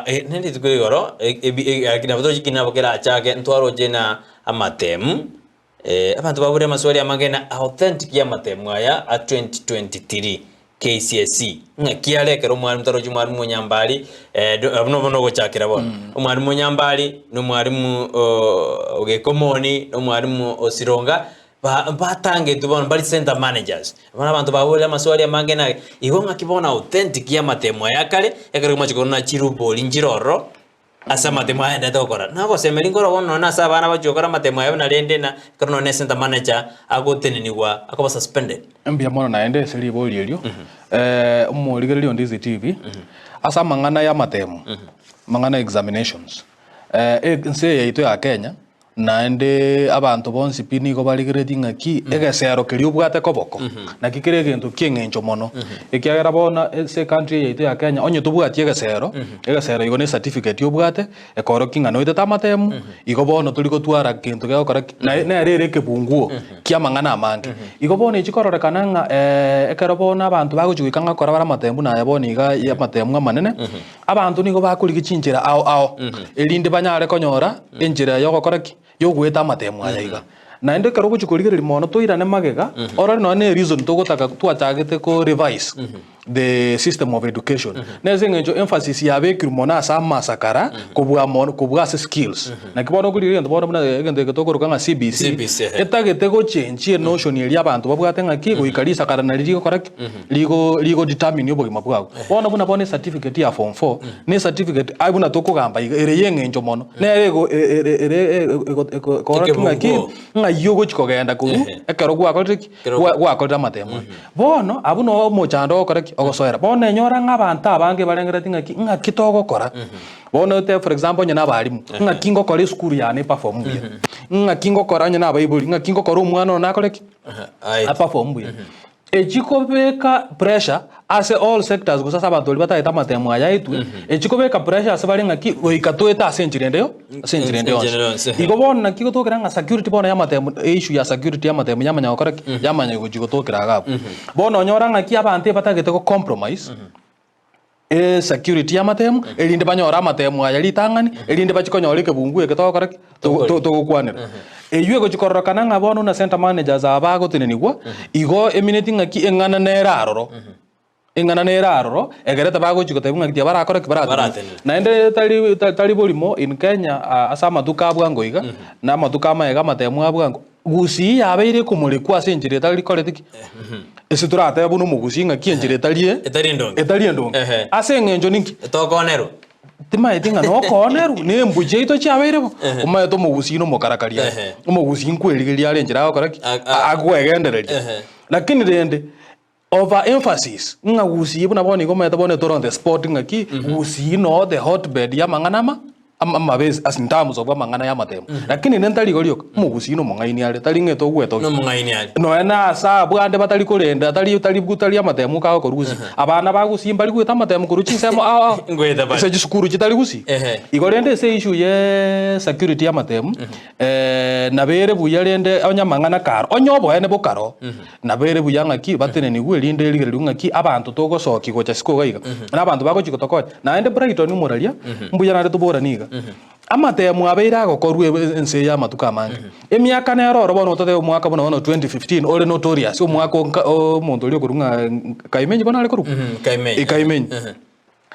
Nendi tukuri goro akina bato kina bakera chake ntwaro jena amatemu abantu babure maswali amagena authentic ya matemu aya a 2023 KCSE kialekero mwalimu taroji mwalimu Nyambali bono gochakira bono mwalimu Nyambali no mwalimu Ogekomoni no mwalimu Osironga batange tubona bali center managers bana abantu babule maswali amagena igonga kibona authentic ya matemu aya kale yakari machikona chirubo linjiroro asa matemu aya ndakora nabo semeri ngoro wono na saba bana bachokora matemu aya na lende na kono ne center manager agoteneniwa akoba suspended mbia mono naende seli boli elio umurigerio ndizi TV asa mangana ya matemu mangana examinations nse yaito ya Kenya naende abantu bonsi pini ko bali grading aki egesero kiri ubwate koboko na kikire gintu kingencho mono ikiagera bona se country yaito ya Kenya onye tubwati egesero igo ne certificate ubwate ekoro kinga no itata matemu igo bono tuliko twara kintu gyo kora na rere kebunguo kia mangana amange igo bono ichikororekana nga ekero bona abantu baguchukanga kora bara matemu na yabona iga ya matemu amanene abantu nigo bakurigichinjira ao elinde banyare konyora enjira yo gokora yo gweta matemu aya iga naende karo guchukurigereri mono toirane magega orari no ne reason to gotaka twachagete ko revise the system of education neze ngenjo emphasis ya bekiru mona asa masakara kubwa mono kubwa skills na kibono kuri ndo bono ngende getokoro kanga CBC etagete go change notion ya abantu babwate ngaki guikarisa karana ligo kora ligo determine obogima bwago bono buna bone certificate ya form 4 ne certificate ai buna tokugamba ere yengenjo mono nerego kora ngaki ngayogo chikogenda ku ekero gwakorera matemu bono abuno mochando kora ogosoera bono enyora ng'abantu abange barengereti ng'aki togokora bono te for example nyina abarimu ng'aki ngokora esukuru yane perform buya ng'aki ngokora nyina abaibuli ng'aki ngokora omwana ono nakoreki perform buya echikobeka pressure ase all sectors gusasa abantu bataita matemu aya itwe echikobeka pressure ase bari ng'aki goikatweta ase njirendeo igo bono naki gotokera nga security bono ya matemu issue ya security ya matemu yamanya gokora yamanya gojigotokera gabo bono nyora ng'aki abantu batagete ko compromise security ya matemu elinde banyora matemu aya litangani elinde bachikonyora kebungu eketokora togokwanera eyue gochikororokana nga bono na center managers abagotenenigwa igo emineti ng'aki eng'ana neraroro egereta bagochikotebu ng'aki barakora kibarate naende tali bolimo in Kenya asa matuka abwango iga na matuka maega matemu abwango gusi yabeire kumurikwa senjire tali koretiki ese turate buno mugusi ng'aki enjire etari endonge ase ng'enjo ninki tokonero tima etinga no koneru ne mbuje ito chabeire umaye to mugusi no mokarakaria umugusi nkwerigeria arenjira akora agwegendereria lakini rende over emphasis ngagusi ibuna boni goma tabone toronde sport ngaki gusi no the hotbed ya manganama amabes as in terms of mangana ya matemu lakini nentali golio mugusi no mongaini ale tali ngeto gweto no mongaini ale no ena sa bwande batali kurenda tali butali ya matemu ka ko rusi abana bagusi mbali gweta matemu kuruchi semo ngweta ba se jisukuru chitali gusi igorende se issue ye security ya matemu na bere buyarende onya mangana karo onyobo ene bokaro na bere buyanga ki batene ni gwelinde ligere ngaki abantu togosoki gocha siko gaiga na abantu bagochikotoko na ende Brighton moralia mbuyana retubora niga amatemu abeira gokorwe ense ya matuka mangi emiaka nero robono tote omwaka bono 2015 ore notorious omwaka omuntu oli okurunga kaimenyi bono ale koru kaimenyi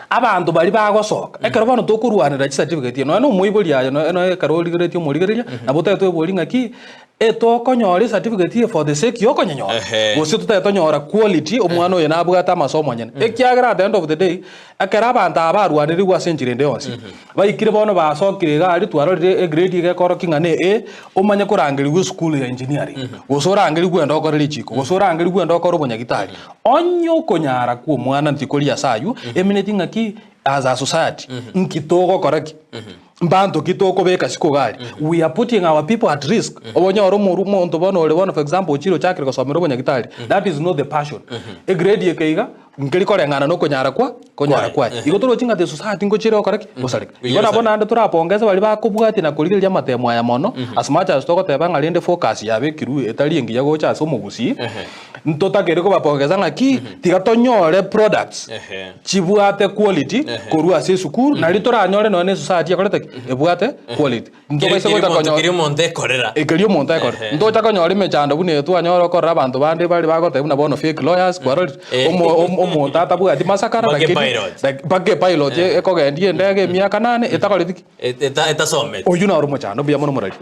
abantu bali bagosoka ekero bono tokurwanira certificate no umuibuli ayo no karoli gereti omurigereria nabo teto eboli ngaki etokonyora certificate for the sake yokonyonyora gose tutetonyora quality omwana oyo nabwata amasomo nyene ekiagera at the end of the day akera abantu abarwaniri gwa century ndeyonsi baikire bono basokire gari twarorire grade igekoro kingane omanye kurangiri gwa school ya engineering gosorangiri gwenda okorera chiko gosorangiri gwenda okoro bonyagitari onyo konyara kwa mwana ntikoria sayu emineti ngaki as a society nkitogo koraki mbanto kitoko beka siko gari we are putting our people at risk obonyoro muntu bono ole bono for example chiro chakire gosomero bonyagitari that is not the passion e grade yekeiga ngeli korengana no konyara kwa igotoro chinga the society ngochire okoraki gosareka igona bona ande turapongeza bali bakubwati na kurigeria matemo aya mono as much as toko teba ngalinde focus yabe kiru etali engiya gocha so mugusi ntotagere kubapongeza ng'aki tiga tonyore products chibwate quality korwa ase esukuru nari toranyore none society yakorete ebwate quality ntobaise gotakonyora kiri omonto ekorera ekeri omonto ekore ntotagonyora emechando buna twanyora okorora abanto bande bari bagote buna bono fake lawyers kwarori omonto atabwati masakara bage pilot ekogendie ndege emiaka 8 etakoreti etasomete oyu naro mochando buya mono morari